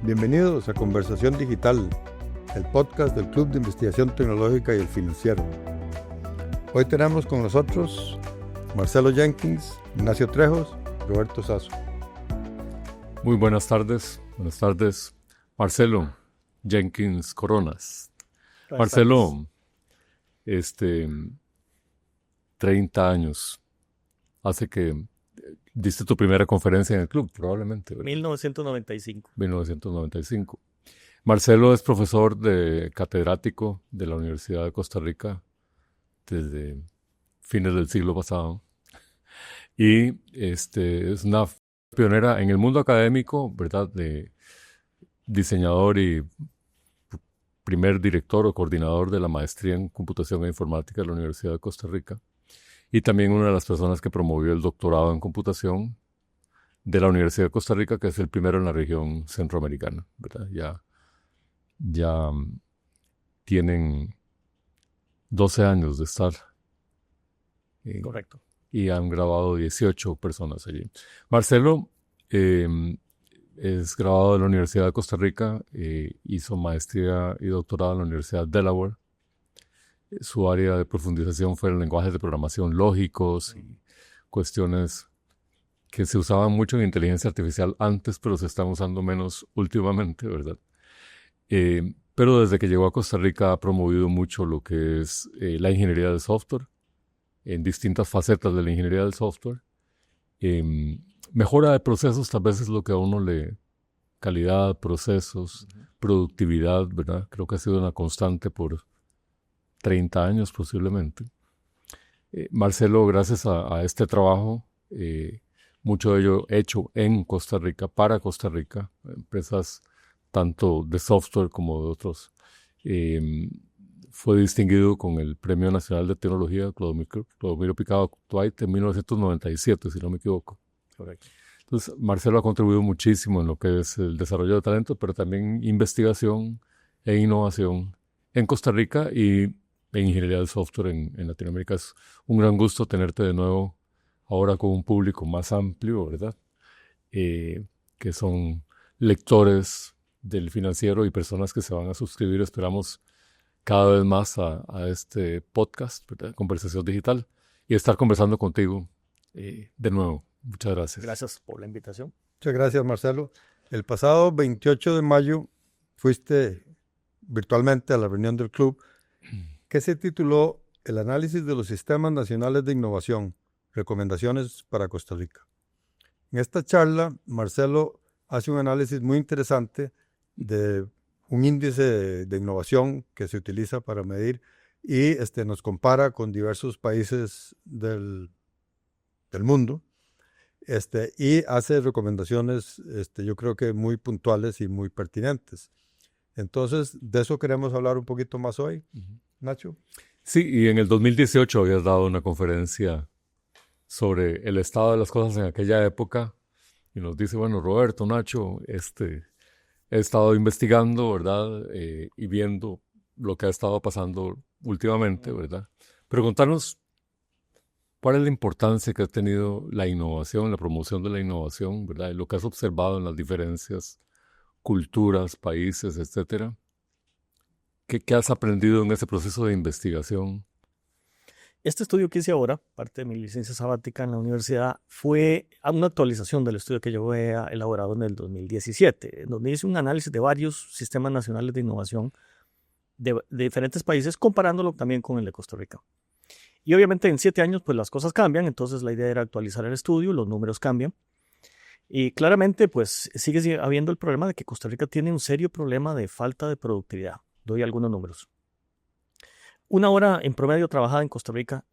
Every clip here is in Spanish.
Bienvenidos a Conversación Digital, el podcast del Club de Investigación Tecnológica y el Financiero. Hoy tenemos con nosotros Marcelo Jenkins, Ignacio Trejos, Roberto Sasso. Muy buenas tardes. Buenas tardes. Marcelo Jenkins Coronas. Marcelo, 30 años hace que diste tu primera conferencia en el club, probablemente, ¿verdad? 1995. Marcelo es profesor catedrático de la Universidad de Costa Rica desde fines del siglo pasado. Y es una pionera en el mundo académico, ¿verdad? De diseñador y primer director o coordinador de la maestría en computación e informática de la Universidad de Costa Rica. Y también una de las personas que promovió el doctorado en computación de la Universidad de Costa Rica, que es el primero en la región centroamericana, ¿verdad? Ya tienen 12 años de estar. Correcto. Y han grabado 18 personas allí. Marcelo es graduado de la Universidad de Costa Rica, hizo maestría y doctorado en la Universidad de Delaware. Su área de profundización fue en lenguajes de programación lógicos y cuestiones que se usaban mucho en inteligencia artificial antes, pero se están usando menos últimamente, ¿verdad? Pero desde que llegó a Costa Rica ha promovido mucho lo que es la ingeniería del software, en distintas facetas de la ingeniería del software. Mejora de procesos, tal vez es lo que a uno calidad, procesos, productividad, ¿verdad? Creo que ha sido una constante por 30 años posiblemente. Marcelo, gracias a este trabajo, mucho de ello hecho en Costa Rica, para Costa Rica, empresas tanto de software como de otros, fue distinguido con el Premio Nacional de Tecnología Clodomiro Picado Dwight en 1997, si no me equivoco. Correcto. Entonces, Marcelo ha contribuido muchísimo en lo que es el desarrollo de talento, pero también investigación e innovación en Costa Rica y en ingeniería del software en Latinoamérica. Es un gran gusto tenerte de nuevo ahora con un público más amplio, ¿verdad? Que son lectores del Financiero y personas que se van a suscribir, esperamos, cada vez más a este podcast, ¿verdad? Conversación Digital, y estar conversando contigo de nuevo. Muchas gracias. Gracias por la invitación. Muchas gracias, Marcelo. El pasado 28 de mayo fuiste virtualmente a la reunión del club que se tituló El análisis de los sistemas nacionales de innovación, recomendaciones para Costa Rica. En esta charla, Marcelo hace un análisis muy interesante de un índice de innovación que se utiliza para medir y nos compara con diversos países del mundo y hace recomendaciones, yo creo que muy puntuales y muy pertinentes. Entonces, de eso queremos hablar un poquito más hoy. Nacho. Sí, y en el 2018 habías dado una conferencia sobre el estado de las cosas en aquella época y nos dice, bueno, Roberto, Nacho, he estado investigando, ¿verdad? Y viendo lo que ha estado pasando últimamente, ¿verdad? Pero contanos, ¿cuál es la importancia que ha tenido la innovación, la promoción de la innovación, ¿verdad? Y lo que has observado en las diferencias, culturas, países, etcétera. ¿Qué has aprendido en ese proceso de investigación? Este estudio que hice ahora, parte de mi licencia sabática en la universidad, fue una actualización del estudio que yo había elaborado en el 2017, donde hice un análisis de varios sistemas nacionales de innovación de diferentes países, comparándolo también con el de Costa Rica. Y obviamente en 7 años pues las cosas cambian, entonces la idea era actualizar el estudio, los números cambian. Y claramente pues sigue habiendo el problema de que Costa Rica tiene un serio problema de falta de productividad. Doy algunos números. Una hora en promedio trabajada en Costa Rica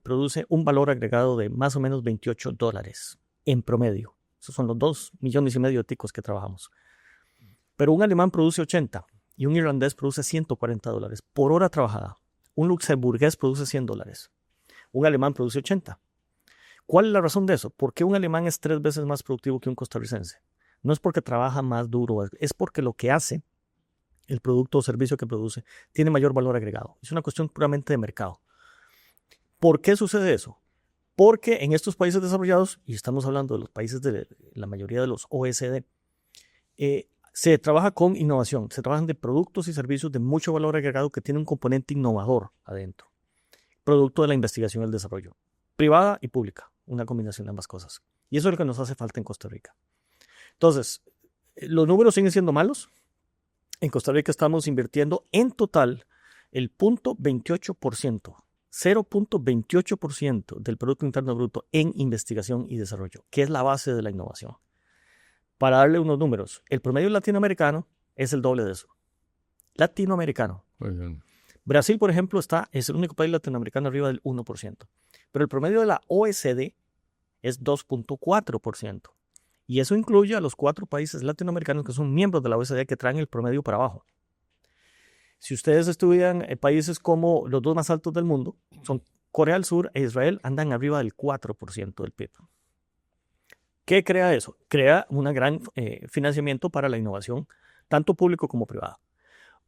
produce un valor agregado de más o menos $28 en promedio. Esos son los 2,5 millones de ticos que trabajamos. Pero un alemán produce 80 y un irlandés produce $140 por hora trabajada. Un luxemburgués produce $100. Un alemán produce 80. ¿Cuál es la razón de eso? ¿Por qué un alemán es 3 veces más productivo que un costarricense? No es porque trabaja más duro, es porque lo que hace, el producto o servicio que produce, tiene mayor valor agregado. Es una cuestión puramente de mercado. ¿Por qué sucede eso? Porque en estos países desarrollados, y estamos hablando de los países de la mayoría de los OECD, Se trabaja con innovación, se trabajan de productos y servicios de mucho valor agregado que tiene un componente innovador adentro, producto de la investigación y el desarrollo, privada y pública, una combinación de ambas cosas. Y eso es lo que nos hace falta en Costa Rica. Entonces, los números siguen siendo malos. En Costa Rica estamos invirtiendo en total el 0.28%, 0.28% del Producto Interno Bruto en investigación y desarrollo, que es la base de la innovación. Para darle unos números, el promedio latinoamericano es el doble de eso. Latinoamericano. Muy bien. Brasil, por ejemplo, es el único país latinoamericano arriba del 1%. Pero el promedio de la OECD es 2.4%. Y eso incluye a los 4 países latinoamericanos que son miembros de la OECD que traen el promedio para abajo. Si ustedes estudian países como los 2 más altos del mundo, son Corea del Sur e Israel, andan arriba del 4% del PIB. ¿Qué crea eso? Crea un gran financiamiento para la innovación, tanto público como privado.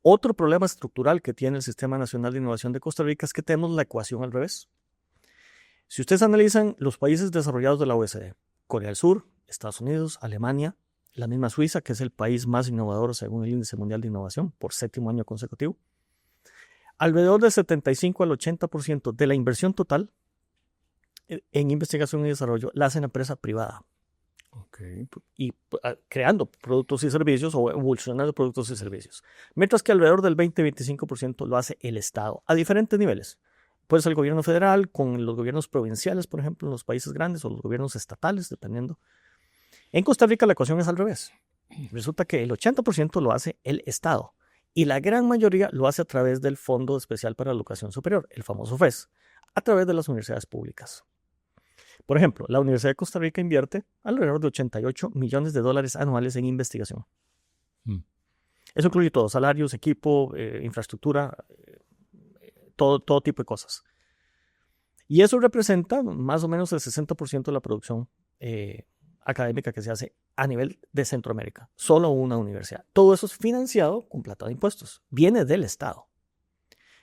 Otro problema estructural que tiene el Sistema Nacional de Innovación de Costa Rica es que tenemos la ecuación al revés. Si ustedes analizan los países desarrollados de la OECD, Corea del Sur, Estados Unidos, Alemania, la misma Suiza, que es el país más innovador según el Índice Mundial de Innovación por 7º año consecutivo, alrededor del 75 al 80% de la inversión total en investigación y desarrollo la hace la empresa privada. Okay. Y creando productos y servicios o evolucionando productos y servicios. Mientras que alrededor del 20-25% lo hace el Estado a diferentes niveles. Puede ser el gobierno federal con los gobiernos provinciales, por ejemplo, en los países grandes, o los gobiernos estatales, dependiendo. En Costa Rica la ecuación es al revés. Resulta que el 80% lo hace el Estado y la gran mayoría lo hace a través del Fondo Especial para la Educación Superior, el famoso FES, a través de las universidades públicas. Por ejemplo, la Universidad de Costa Rica invierte alrededor de $88 millones anuales en investigación. Eso incluye todo, salarios, equipo, infraestructura, todo tipo de cosas. Y eso representa más o menos el 60% de la producción académica que se hace a nivel de Centroamérica. Solo una universidad. Todo eso es financiado con plata de impuestos. Viene del Estado.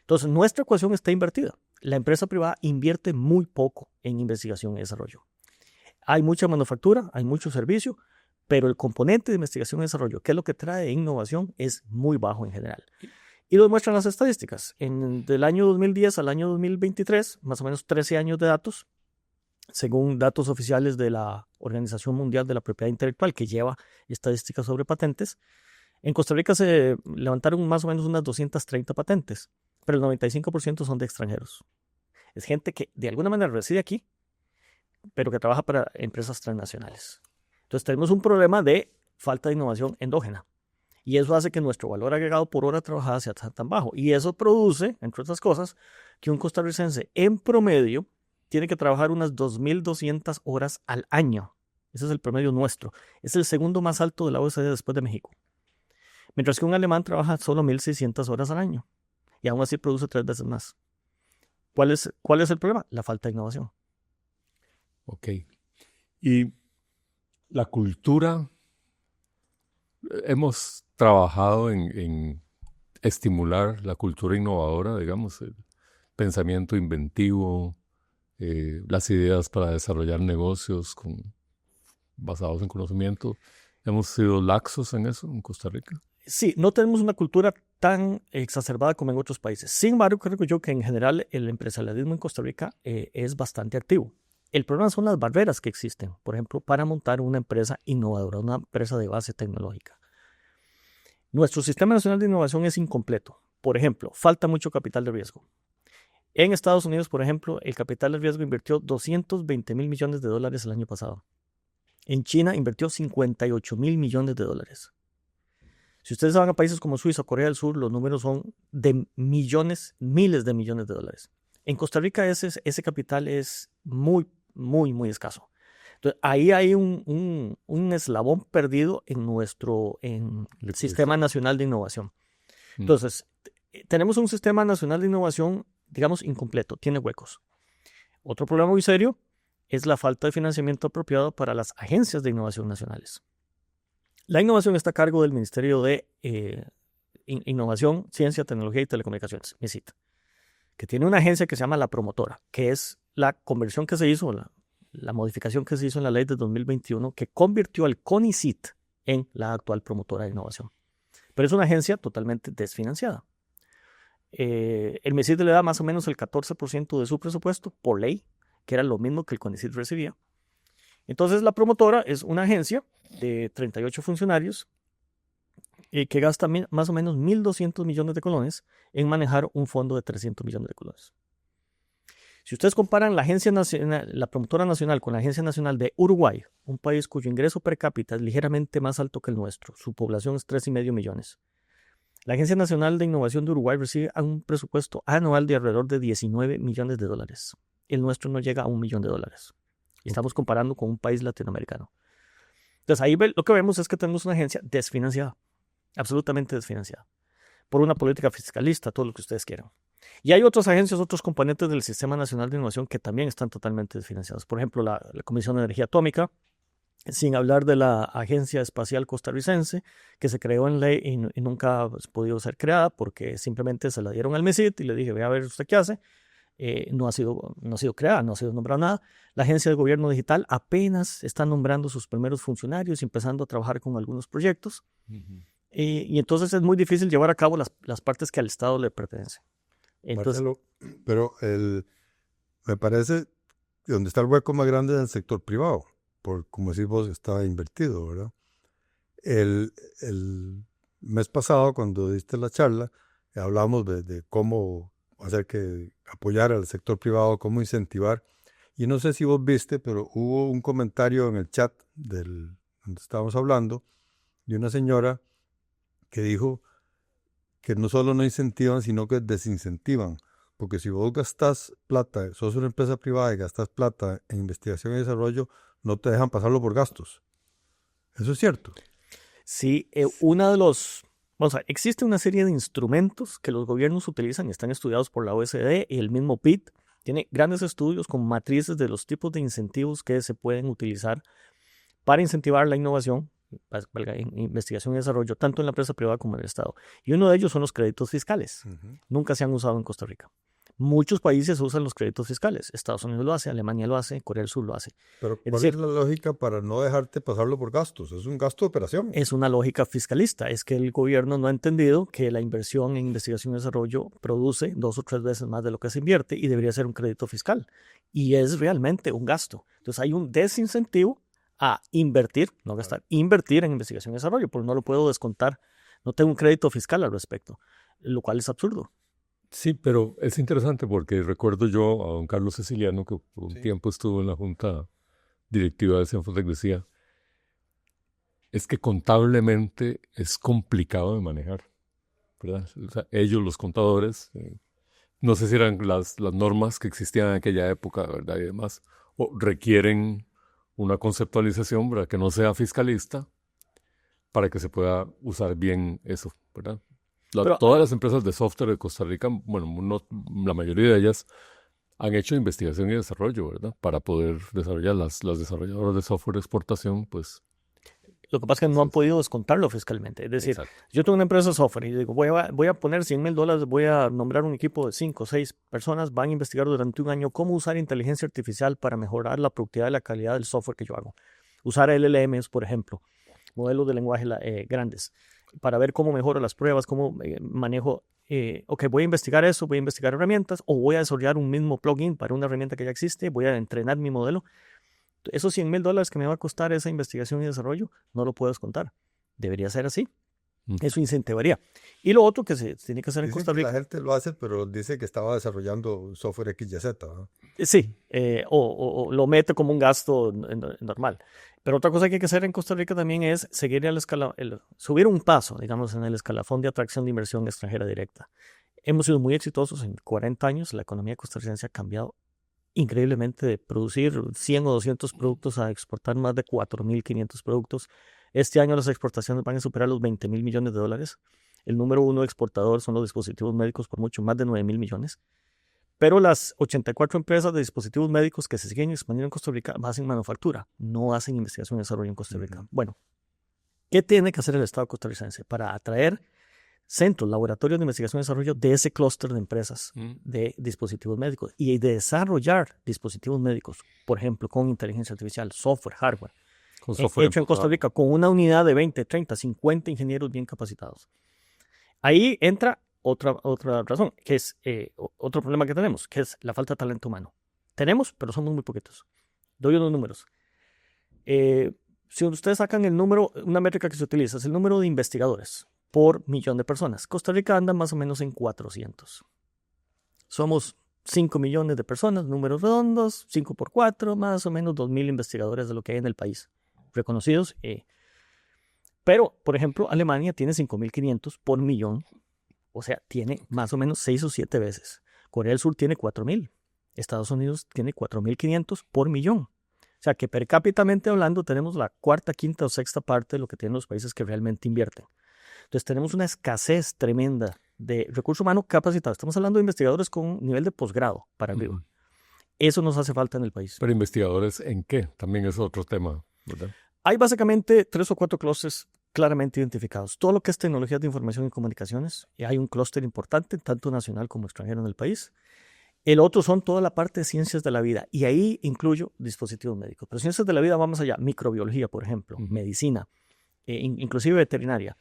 Entonces, nuestra ecuación está invertida. La empresa privada invierte muy poco en investigación y desarrollo. Hay mucha manufactura, hay mucho servicio, pero el componente de investigación y desarrollo, que es lo que trae innovación, es muy bajo en general. Y lo demuestran las estadísticas. Del año 2010 al año 2023, más o menos 13 años de datos, según datos oficiales de la Organización Mundial de la Propiedad Intelectual, que lleva estadísticas sobre patentes, en Costa Rica se levantaron más o menos unas 230 patentes, pero el 95% son de extranjeros. Es gente que de alguna manera reside aquí, pero que trabaja para empresas transnacionales. Entonces tenemos un problema de falta de innovación endógena. Y eso hace que nuestro valor agregado por hora trabajada sea tan bajo. Y eso produce, entre otras cosas, que un costarricense en promedio tiene que trabajar unas 2.200 horas al año. Ese es el promedio nuestro. Es el segundo más alto de la OECD después de México. Mientras que un alemán trabaja solo 1.600 horas al año. Y aún así produce 3 veces más. ¿Cuál es el problema? La falta de innovación. Ok. Y la cultura, hemos trabajado en estimular la cultura innovadora, digamos, el pensamiento inventivo, las ideas para desarrollar negocios basados en conocimiento. ¿Hemos sido laxos en eso en Costa Rica? Sí, no tenemos una cultura tan exacerbada como en otros países. Sin embargo, creo yo que en general el empresarialismo en Costa Rica es bastante activo. El problema son las barreras que existen, por ejemplo, para montar una empresa innovadora, una empresa de base tecnológica. Nuestro Sistema Nacional de Innovación es incompleto. Por ejemplo, falta mucho capital de riesgo. En Estados Unidos, por ejemplo, el capital de riesgo invirtió $220 mil millones el año pasado. En China invirtió $58 mil millones. Si ustedes van a países como Suiza o Corea del Sur, los números son de millones, miles de millones de dólares. En Costa Rica ese capital es muy, muy, muy escaso. Entonces, ahí hay un eslabón perdido en nuestro Sistema Nacional de Innovación. Entonces, tenemos un Sistema Nacional de Innovación, digamos, incompleto, tiene huecos. Otro problema muy serio es la falta de financiamiento apropiado para las agencias de innovación nacionales. La innovación está a cargo del Ministerio de Innovación, Ciencia, Tecnología y Telecomunicaciones, MICIT, que tiene una agencia que se llama La Promotora, que es la conversión que se hizo, la modificación que se hizo en la ley de 2021, que convirtió al CONICIT en la actual promotora de innovación. Pero es una agencia totalmente desfinanciada. El MESID le da más o menos el 14% de su presupuesto por ley, que era lo mismo que el CONICYT recibía. Entonces la promotora es una agencia de 38 funcionarios que gasta más o menos 1.200 millones de colones en manejar un fondo de 300 millones de colones. Si ustedes comparan la promotora nacional con la Agencia Nacional de Uruguay, un país cuyo ingreso per cápita es ligeramente más alto que el nuestro, su población es 3,5 millones. La Agencia Nacional de Innovación de Uruguay recibe un presupuesto anual de alrededor de 19 millones de dólares. El nuestro no llega a $1 millón. Y estamos comparando con un país latinoamericano. Entonces ahí lo que vemos es que tenemos una agencia desfinanciada, absolutamente desfinanciada, por una política fiscalista, todo lo que ustedes quieran. Y hay otras agencias, otros componentes del Sistema Nacional de Innovación que también están totalmente desfinanciados. Por ejemplo, la Comisión de Energía Atómica, sin hablar de la Agencia Espacial Costarricense, que se creó en ley y nunca ha podido ser creada porque simplemente se la dieron al MESID y le dije, ve a ver usted qué hace. No ha sido creada, no ha sido nombrada nada. La Agencia de Gobierno Digital apenas está nombrando sus primeros funcionarios y empezando a trabajar con algunos proyectos. Y entonces es muy difícil llevar a cabo las partes que al Estado le pertenecen. Entonces, Marcelo, pero me parece que donde está el hueco más grande es en el sector privado, por como decís vos, está invertido, ¿verdad? El mes pasado, cuando diste la charla, hablamos de cómo hacer que apoyar al sector privado, cómo incentivar. Y no sé si vos viste, pero hubo un comentario en el chat donde estábamos hablando de una señora que dijo que no solo no incentivan, sino que desincentivan. Porque si vos gastás plata, sos una empresa privada y gastás plata en investigación y desarrollo, no te dejan pasarlo por gastos. ¿Eso es cierto? Sí, existe una serie de instrumentos que los gobiernos utilizan y están estudiados por la OECD y el mismo PIT. Tiene grandes estudios con matrices de los tipos de incentivos que se pueden utilizar para incentivar la innovación, investigación y desarrollo, tanto en la empresa privada como en el Estado. Y uno de ellos son los créditos fiscales. Nunca se han usado en Costa Rica. Muchos países usan los créditos fiscales. Estados Unidos lo hace, Alemania lo hace, Corea del Sur lo hace. Pero ¿cuál es la lógica para no dejarte pasarlo por gastos? Es un gasto de operación. Es una lógica fiscalista. Es que el gobierno no ha entendido que la inversión en investigación y desarrollo produce 2 o 3 veces más de lo que se invierte y debería ser un crédito fiscal. Y es realmente un gasto. Entonces hay un desincentivo a invertir, no gastar, invertir en investigación y desarrollo, porque no lo puedo descontar. No tengo un crédito fiscal al respecto, lo cual es absurdo. Sí, pero es interesante porque recuerdo yo a don Carlos Ceciliano, que por un tiempo estuvo en la junta directiva de Cenfotec, decía, es que contablemente es complicado de manejar, ¿verdad? O sea, ellos, los contadores, no sé si eran las normas que existían en aquella época, ¿verdad? Y demás, o requieren una conceptualización, ¿verdad? Que no sea fiscalista para que se pueda usar bien eso, ¿verdad? Todas las empresas de software de Costa Rica, bueno, la mayoría de ellas han hecho investigación y desarrollo, ¿verdad? Para poder desarrollar las desarrolladoras de software de exportación, pues. Lo que pasa es que no han podido descontarlo fiscalmente. Es decir, exacto. Yo tengo una empresa de software y digo, voy a poner $100,000, voy a nombrar un equipo de 5 o 6 personas, van a investigar durante un año cómo usar inteligencia artificial para mejorar la productividad y la calidad del software que yo hago. Usar LLMs, por ejemplo, modelos de lenguaje grandes, para ver cómo mejoro las pruebas, cómo manejo, voy a investigar eso, voy a investigar herramientas, o voy a desarrollar un mismo plugin para una herramienta que ya existe, voy a entrenar mi modelo. Esos $100,000 que me va a costar esa investigación y desarrollo, no lo puedo descontar. Debería ser así. Eso incentivaría. Y lo otro que se tiene que hacer en Costa Rica. La gente lo hace, pero dice que estaba desarrollando software XYZ, ¿no? Sí, o lo mete como un gasto normal. Pero otra cosa que hay que hacer en Costa Rica también es seguir subir un paso, digamos, en el escalafón de atracción de inversión extranjera directa. Hemos sido muy exitosos en 40 años. La economía costarricense ha cambiado increíblemente de producir 100 o 200 productos a exportar más de 4.500 productos. Este año las exportaciones van a superar los $20,000 millones. El número 1 exportador son los dispositivos médicos por mucho, más de 9,000 millones. Pero las 84 empresas de dispositivos médicos que se siguen expandiendo en Costa Rica hacen manufactura, no hacen investigación y desarrollo en Costa Rica. Bueno, ¿qué tiene que hacer el Estado costarricense para atraer centros, laboratorios de investigación y desarrollo de ese clúster de empresas de dispositivos médicos y de desarrollar dispositivos médicos, por ejemplo, con inteligencia artificial, software, hardware? hecho en Costa Rica, con una unidad de 20, 30, 50 ingenieros bien capacitados. Ahí entra otra razón, que es otro problema que tenemos, que es la falta de talento humano. Tenemos, pero somos muy poquitos. Doy unos números. Si ustedes sacan el número, una métrica que se utiliza es el número de investigadores por millón de personas. Costa Rica anda más o menos en 400. Somos 5 millones de personas, números redondos, 5 por 4, más o menos 2.000 investigadores de lo que hay en el país, reconocidos. Pero, por ejemplo, Alemania tiene 5.500 por millón, o sea, tiene más o menos 6 o 7 veces. Corea del Sur tiene 4.000. Estados Unidos tiene 4.500 por millón. O sea, que per cápita hablando tenemos la cuarta, quinta o sexta parte de lo que tienen los países que realmente invierten. Entonces tenemos una escasez tremenda de recurso humano capacitado. Estamos hablando de investigadores con nivel de posgrado para arriba. Eso nos hace falta en el país. Pero investigadores ¿en qué? También es otro tema, ¿verdad? Hay básicamente 3 o 4 clústeres claramente identificados. Todo lo que es tecnologías de información y comunicaciones, y hay un clúster importante, tanto nacional como extranjero en el país. El otro son toda la parte de ciencias de la vida, y ahí incluyo dispositivos médicos. Pero ciencias de la vida va más allá, microbiología, por ejemplo, medicina, inclusive veterinaria.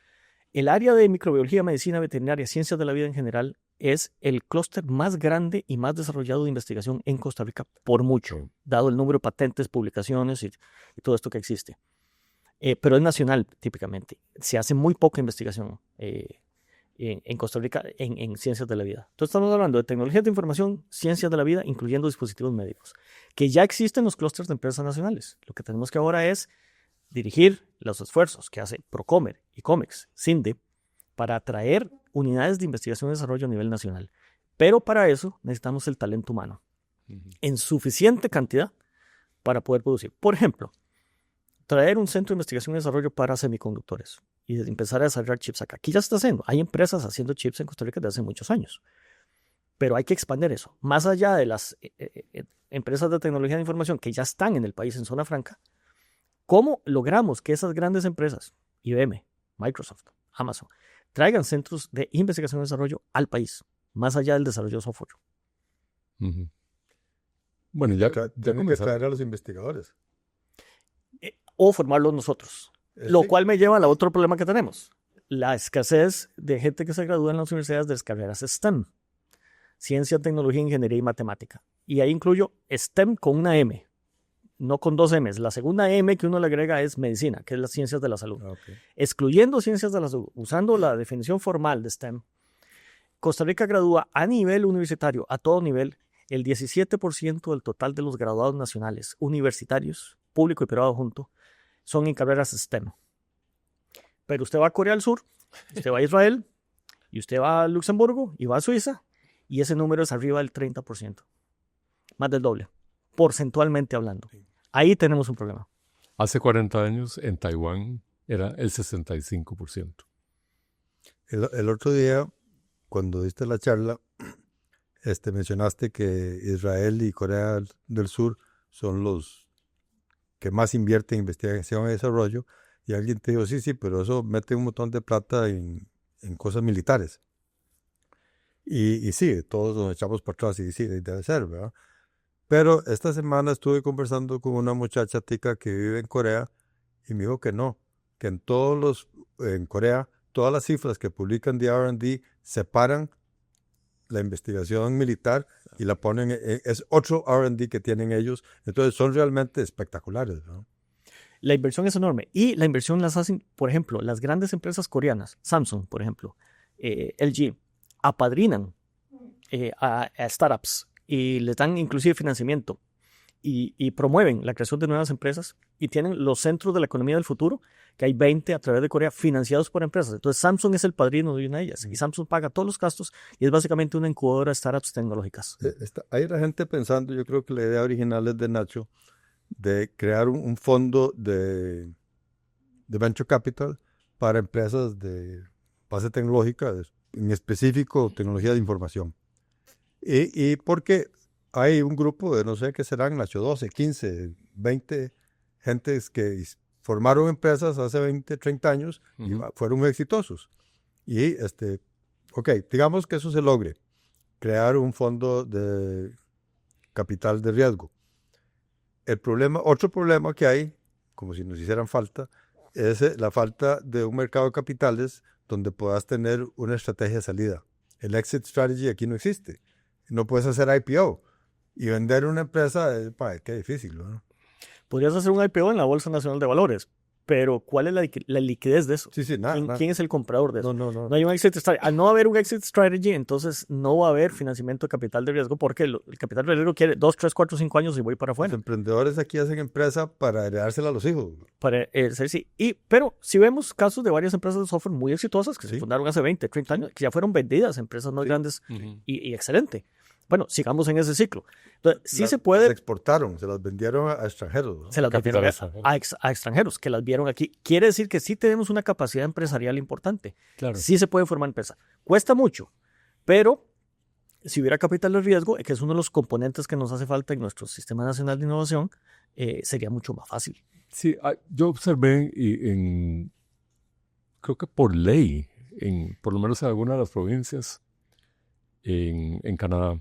El área de microbiología, medicina, veterinaria, ciencias de la vida en general, es el clúster más grande y más desarrollado de investigación en Costa Rica por mucho, dado el número de patentes, publicaciones y todo esto que existe. Pero es nacional típicamente. Se hace muy poca investigación en Costa Rica en ciencias de la vida. Entonces estamos hablando de tecnologías de información, ciencias de la vida, incluyendo dispositivos médicos, que ya existen los clústeres de empresas nacionales. Lo que tenemos que ahora es dirigir los esfuerzos que hace Procomer, ICOMEX, CINDE, para atraer unidades de investigación y desarrollo a nivel nacional. Pero para eso necesitamos el talento humano en suficiente cantidad para poder producir. Por ejemplo, traer un centro de investigación y desarrollo para semiconductores y empezar a desarrollar chips acá. Aquí ya se está haciendo. Hay empresas haciendo chips en Costa Rica desde hace muchos años. Pero hay que expandir eso. Más allá de las empresas de tecnología de información que ya están en el país en zona franca, ¿cómo logramos que esas grandes empresas, IBM, Microsoft, Amazon, traigan centros de investigación y desarrollo al país, más allá del desarrollo de software? Bueno, ya tenemos que traer a los investigadores. O formarlos nosotros. Lo cual me lleva al otro problema que tenemos. La escasez de gente que se gradúa en las universidades de las carreras STEM. Ciencia, tecnología, ingeniería y matemática. Y ahí incluyo STEM con una M. No con 2 M's. La segunda M que uno le agrega es medicina, que es las ciencias de la salud. Okay. Excluyendo ciencias de la salud, usando la definición formal de STEM, Costa Rica gradúa a nivel universitario, a todo nivel, el 17% del total de los graduados nacionales universitarios, público y privado junto, son en carreras STEM. Pero usted va a Corea del Sur, usted va a Israel, y usted va a Luxemburgo, y va a Suiza, y ese número es arriba del 30%. Más del doble, porcentualmente hablando. Ahí tenemos un problema. Hace 40 años en Taiwán era el 65%. El otro día, cuando diste la charla, mencionaste que Israel y Corea del Sur son los que más invierten en investigación y desarrollo, y alguien te dijo, sí, pero eso mete un montón de plata en cosas militares. Y sí, todos nos echamos para atrás y sí, debe ser, ¿verdad? Pero esta semana estuve conversando con una muchacha tica que vive en Corea y me dijo que no, que en Corea todas las cifras que publican de R&D separan la investigación militar y la ponen, es otro R&D que tienen ellos, entonces son realmente espectaculares, ¿no? La inversión es enorme y la inversión las hacen, por ejemplo, las grandes empresas coreanas, Samsung, por ejemplo, LG, apadrinan a startups y les dan inclusive financiamiento y promueven la creación de nuevas empresas y tienen los centros de la economía del futuro, que hay 20 a través de Corea financiados por empresas. Entonces Samsung es el padrino de una de ellas y Samsung paga todos los gastos y es básicamente una incubadora de startups tecnológicas. Hay la gente pensando, yo creo que la idea original es de Nacho, de crear un fondo de venture capital para empresas de base tecnológica, en específico tecnología de información. Y porque hay un grupo de, no sé qué serán, Nacho, 12, 15, 20 gentes que formaron empresas hace 20, 30 años y fueron muy exitosos. Y, digamos que eso se logre, crear un fondo de capital de riesgo. Otro problema que hay como si nos hicieran falta, es la falta de un mercado de capitales donde puedas tener una estrategia de salida. El exit strategy aquí no existe. No puedes hacer IPO. Y vender una empresa, qué difícil, ¿no? Podrías hacer un IPO en la Bolsa Nacional de Valores, pero ¿cuál es la liquidez de eso? Sí, nada. ¿Quién es el comprador de eso? No. No hay un exit strategy. Al no haber un exit strategy, entonces no va a haber financiamiento de capital de riesgo porque el capital de riesgo quiere 2, 3, 4, 5 años y voy para afuera. Los emprendedores aquí hacen empresa para heredársela a los hijos. Pero si vemos casos de varias empresas de software muy exitosas que se fundaron hace 20, 30 años, que ya fueron vendidas a empresas más grandes y excelente. Bueno, sigamos en ese ciclo. Entonces, se puede... Se exportaron, se las vendieron a extranjeros, ¿no? Se las vendieron a extranjeros que las vieron aquí. Quiere decir que sí tenemos una capacidad empresarial importante. Claro. Sí se puede formar empresa. Cuesta mucho, pero si hubiera capital de riesgo, que es uno de los componentes que nos hace falta en nuestro Sistema Nacional de Innovación, sería mucho más fácil. Sí, yo observé creo que por ley, por lo menos en algunas de las provincias en Canadá,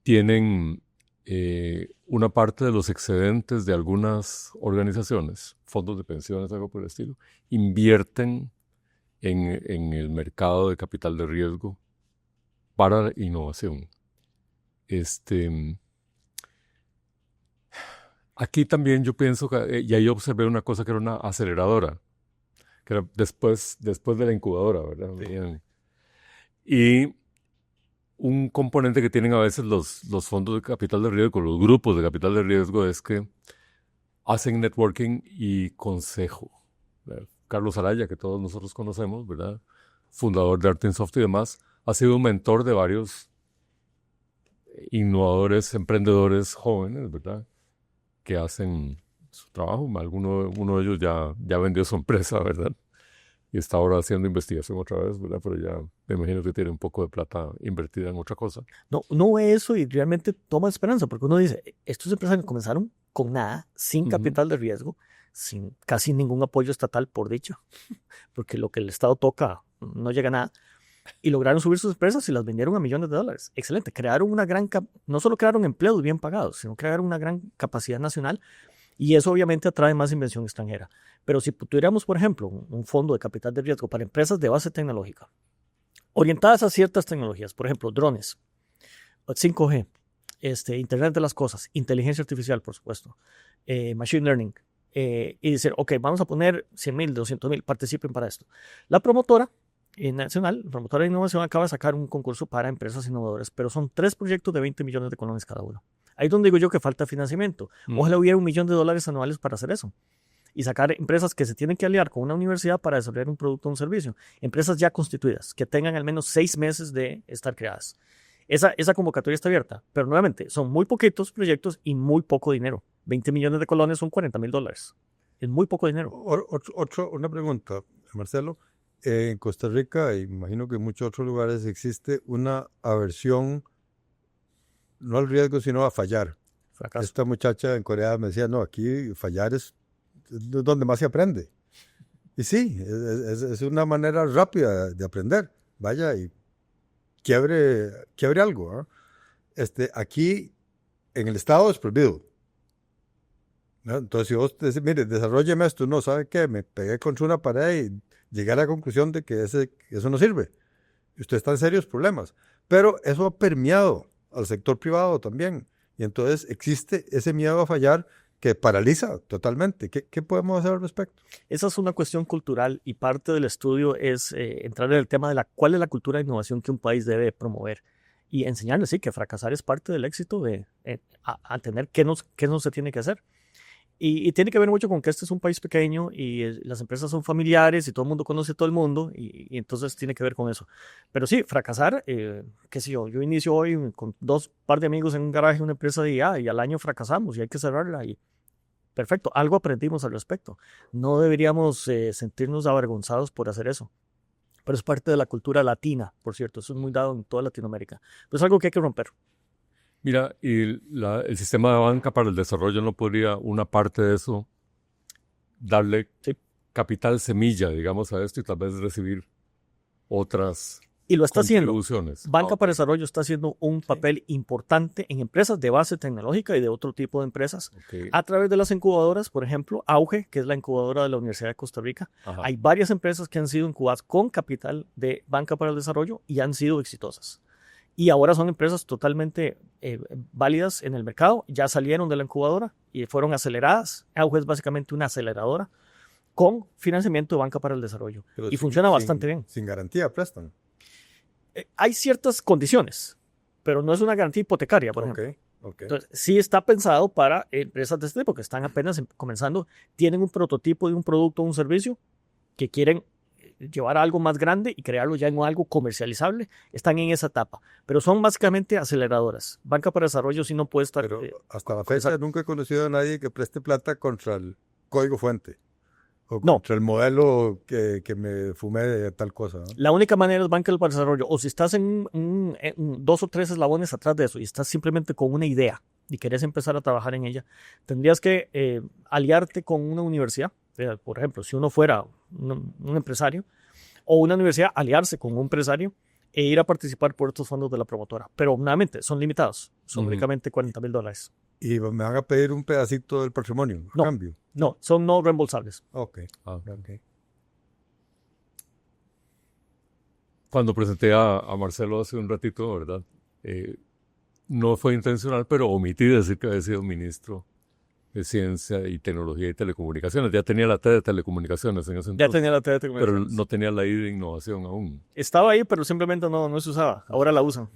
tienen una parte de los excedentes de algunas organizaciones, fondos de pensiones, algo por el estilo, invierten en el mercado de capital de riesgo para innovación. Aquí también yo pienso que, y ahí observé una cosa que era una aceleradora, que era después de la incubadora, ¿verdad? Sí. Y un componente que tienen a veces los fondos de capital de riesgo, los grupos de capital de riesgo, es que hacen networking y consejo. Carlos Araya, que todos nosotros conocemos, ¿verdad? Fundador de Artensoft y demás, ha sido un mentor de varios innovadores, emprendedores jóvenes, ¿verdad? Que hacen su trabajo. Uno de ellos ya vendió su empresa, ¿verdad? Y está ahora haciendo investigación otra vez, ¿verdad? Pero ya me imagino que tiene un poco de plata invertida en otra cosa. No, uno ve eso y realmente toma esperanza, porque uno dice, estos empresarios comenzaron con nada, sin capital de riesgo, sin casi ningún apoyo estatal, por dicho, porque lo que el Estado toca no llega a nada, y lograron subir sus empresas y las vendieron a millones de dólares. Excelente, crearon no solo crearon empleos bien pagados, sino crearon una gran capacidad nacional, y eso obviamente atrae más inversión extranjera. Pero si tuviéramos, por ejemplo, un fondo de capital de riesgo para empresas de base tecnológica, orientadas a ciertas tecnologías, por ejemplo, drones, 5G, Internet de las cosas, inteligencia artificial, por supuesto, machine learning, y decir, ok, vamos a poner 100,000, 200,000, participen para esto. La promotora nacional, la promotora de innovación, acaba de sacar un concurso para empresas innovadoras, pero son 3 proyectos de 20 millones de colones cada uno. Ahí es donde digo yo que falta financiamiento. Ojalá hubiera $1 millón anuales para hacer eso. Y sacar empresas que se tienen que aliar con una universidad para desarrollar un producto o un servicio. Empresas ya constituidas, que tengan al menos 6 meses de estar creadas. Esa convocatoria está abierta, pero nuevamente son muy poquitos proyectos y muy poco dinero. 20 millones de colones son $40,000. Es muy poco dinero. Una pregunta, Marcelo. En Costa Rica, y imagino que en muchos otros lugares, existe una aversión, no al riesgo, sino a fallar. Fracaso. Esta muchacha en Corea me decía, no, aquí fallar es donde más se aprende. Y sí, es una manera rápida de aprender. Vaya y quiebre algo, ¿eh? Aquí, en el Estado, es prohibido, ¿no? Entonces, si vos decís, mire, desarrolleme esto, no, ¿sabe qué? Me pegué contra una pared y llegué a la conclusión de que eso no sirve. Y usted está en serios problemas. Pero eso ha permeado al sector privado también. Y entonces existe ese miedo a fallar que paraliza totalmente. ¿Qué podemos hacer al respecto? Esa es una cuestión cultural y parte del estudio es entrar en el tema de cuál es la cultura de innovación que un país debe promover y enseñarles, sí, que fracasar es parte del éxito a entender qué no se tiene que hacer. Y tiene que ver mucho con que este es un país pequeño y las empresas son familiares y todo el mundo conoce a todo el mundo y entonces tiene que ver con eso. Pero sí, fracasar, qué sé yo inicio hoy con 2 par de amigos en un garaje, una empresa de IA y al año fracasamos y hay que cerrarla y perfecto, algo aprendimos al respecto. No deberíamos sentirnos avergonzados por hacer eso. Pero es parte de la cultura latina, por cierto, eso es muy dado en toda Latinoamérica. Pero es algo que hay que romper. Mira, y el sistema de banca para el desarrollo no podría, una parte de eso, darle capital semilla, digamos, a esto y tal vez recibir otras Y lo está haciendo. Contribuciones. Banca para Desarrollo está haciendo un papel importante en empresas de base tecnológica y de otro tipo de empresas. Ok. A través de las incubadoras, por ejemplo, Auge, que es la incubadora de la Universidad de Costa Rica. Ajá. Hay varias empresas que han sido incubadas con capital de Banca para el Desarrollo y han sido exitosas. Y ahora son empresas totalmente válidas en el mercado. Ya salieron de la incubadora y fueron aceleradas. Auge es básicamente una aceleradora con financiamiento de Banca para el Desarrollo. Pero Y funciona bastante bien. Sin garantía prestan. Hay ciertas condiciones, pero no es una garantía hipotecaria, por ejemplo. Ok. Entonces, sí está pensado para empresas de este tipo que están apenas comenzando, tienen un prototipo de un producto o un servicio que quieren llevar a algo más grande y crearlo ya en algo comercializable. Están en esa etapa, pero son básicamente aceleradoras. Banca para Desarrollo sí no puede estar... Pero hasta la fecha nunca he conocido a nadie que preste plata contra el código fuente. O No. contra el modelo que me fumé de tal cosa, ¿no? La única manera es Banca para Desarrollo. O si estás en 2 o 3 eslabones atrás de eso y estás simplemente con una idea y querés empezar a trabajar en ella, tendrías que aliarte con una universidad. Por ejemplo, si uno fuera un empresario o una universidad, aliarse con un empresario e ir a participar por estos fondos de la promotora. Pero nuevamente son limitados. Son únicamente $40,000. Y me van a pedir un pedacito del patrimonio, a No. cambio. No, son no reembolsables. Ok. Ah. Ok. Cuando presenté a Marcelo hace un ratito, ¿verdad? No fue intencional, pero omití decir que había sido ministro de Ciencia y Tecnología y Telecomunicaciones. Ya tenía la T de Telecomunicaciones en ese Ya entonces. tenía la TDT. Pero no tenía la I de Innovación aún. Estaba ahí, pero simplemente no se usaba. Ahora la usan.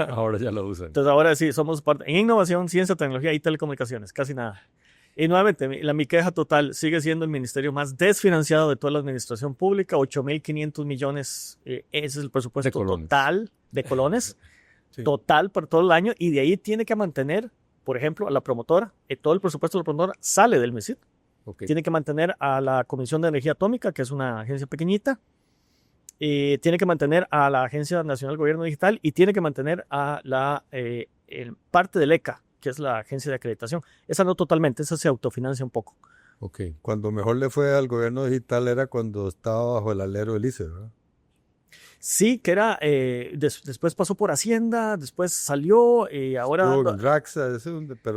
Ahora ya la usan. Entonces ahora sí, somos parte en innovación, ciencia, tecnología y telecomunicaciones. Casi nada. Y nuevamente, mi queja total sigue siendo el ministerio más desfinanciado de toda la administración pública. 8.500 millones, ese es el presupuesto De colones. total de colones. Sí. Total por todo el año. Y de ahí tiene que mantener, por ejemplo, a la promotora. Todo el presupuesto de la promotora sale del MISID. Ok. Tiene que mantener a la Comisión de Energía Atómica, que es una agencia pequeñita. Tiene que mantener a la Agencia Nacional del Gobierno Digital y tiene que mantener a la parte del ECA, que es la agencia de acreditación. Esa no totalmente, esa se autofinancia un poco. Ok. Cuando mejor le fue al gobierno digital era cuando estaba bajo el alero del ICE, ¿verdad? Sí, que era, después pasó por Hacienda, después salió y ahora... Estuvo en Raxa,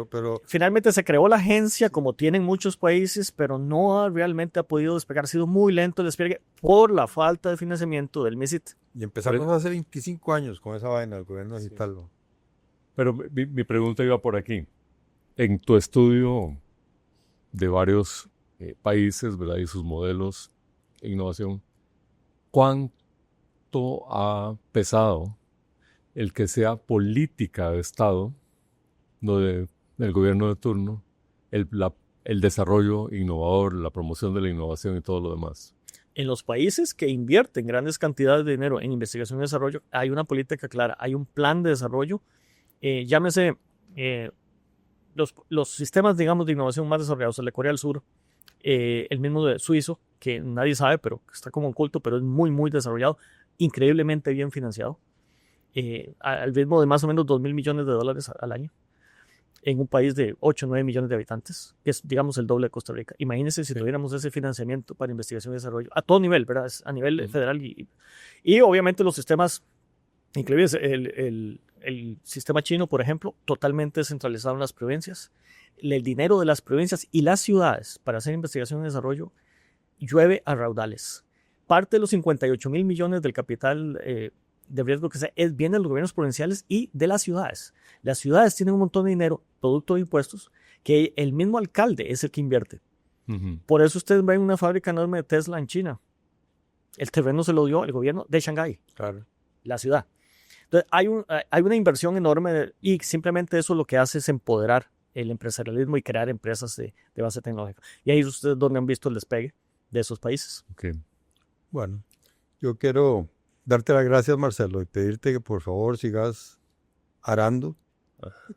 pero Finalmente se creó la agencia, como tienen muchos países, pero no realmente ha podido despegar. Ha sido muy lento el despegue por la falta de financiamiento del MISIT. y empezamos hace 25 años con esa vaina del gobierno digital, ¿no? Pero mi pregunta iba por aquí. En tu estudio de varios países, ¿verdad? Y sus modelos de innovación, ¿cuánto ha pesado el que sea política de Estado, no del gobierno de turno, el desarrollo innovador, la promoción de la innovación y todo lo demás? En los países que invierten grandes cantidades de dinero en investigación y desarrollo, hay una política clara, hay un plan de desarrollo. Llámese los sistemas, digamos, de innovación más desarrollados, el de Corea del Sur, el mismo de suizo, que nadie sabe, pero está como oculto, pero es muy, muy desarrollado, increíblemente bien financiado, al ritmo de más o menos $2.000 millones al año, en un país de 8 o 9 millones de habitantes, que es, digamos, el doble de Costa Rica. Imagínense si tuviéramos ese financiamiento para investigación y desarrollo, a todo nivel, ¿verdad? A nivel federal y obviamente los sistemas, incluidos el sistema chino, por ejemplo, totalmente descentralizado en las provincias. El dinero de las provincias y las ciudades para hacer investigación y desarrollo llueve a raudales. Parte de los 58.000 millones del capital de riesgo que sea, viene de los gobiernos provinciales y de las ciudades. Las ciudades tienen un montón de dinero, producto de impuestos, que el mismo alcalde es el que invierte. Uh-huh. Por eso ustedes ven una fábrica enorme de Tesla en China. El terreno se lo dio el gobierno de Shanghái, Claro. la ciudad. Entonces, hay una inversión enorme y simplemente eso lo que hace es empoderar el empresarialismo y crear empresas de base tecnológica. Y ahí es ustedes donde han visto el despegue de esos países. Okay. Bueno, yo quiero darte las gracias, Marcelo, y pedirte que por favor sigas arando,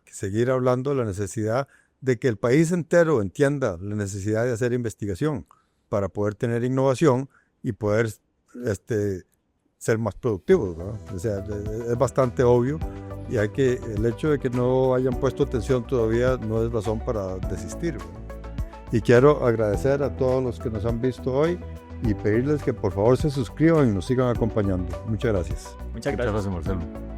seguir hablando de la necesidad de que el país entero entienda la necesidad de hacer investigación para poder tener innovación y poder ser más productivos, ¿verdad? O sea, es bastante obvio y el hecho de que no hayan puesto atención todavía no es razón para desistir, ¿verdad? Y quiero agradecer a todos los que nos han visto hoy y pedirles que por favor se suscriban y nos sigan acompañando. Muchas gracias. Muchas gracias. Muchas gracias, Marcelo.